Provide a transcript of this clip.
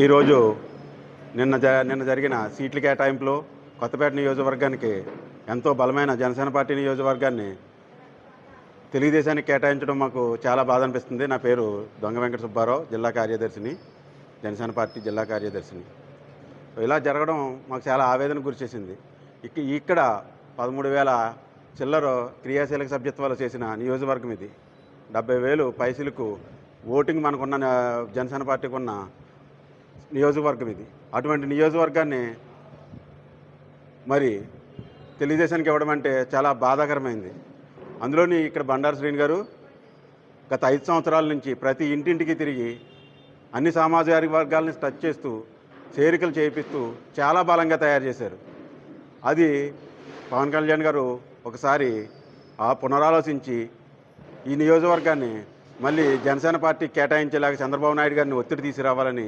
ఈరోజు నిన్న జరిగిన సీట్ల కేటాయింపులో కొత్తపేట నియోజకవర్గానికి ఎంతో బలమైన జనసేన పార్టీ నియోజకవర్గాన్ని తెలుగుదేశానికి కేటాయించడం మాకు చాలా బాధ అనిపిస్తుంది. నా పేరు దొంగ వెంకట సుబ్బారావు, జిల్లా కార్యదర్శిని, జనసేన పార్టీ జిల్లా కార్యదర్శిని. ఇలా జరగడం మాకు చాలా ఆవేదన గురిచేసింది. ఇక్కడ 13,000 చిల్లర క్రియాశీలక సభ్యత్వాలు చేసిన నియోజకవర్గం ఇది. 70,000 పైసలకు ఓటింగ్ మనకున్న జనసేన పార్టీకి ఉన్న నియోజకవర్గం ఇది. అటువంటి నియోజకవర్గాన్ని మరి తెలుగుదేశానికి ఇవ్వడం అంటే చాలా బాధాకరమైంది. అందులోని ఇక్కడ బండారు శ్రీని గారు గత 5 సంవత్సరాల నుంచి ప్రతి ఇంటింటికి తిరిగి అన్ని సామాజిక వర్గాలని టచ్ చేస్తూ చేరికలు చేయిస్తూ చాలా బలంగా తయారు చేశారు. అది పవన్ కళ్యాణ్ గారు ఒకసారి పునరాలోచించి ఈ నియోజకవర్గాన్ని మళ్ళీ జనసేన పార్టీ కేటాయించేలాగా చంద్రబాబు నాయుడు గారిని ఒత్తిడి తీసుకురావాలని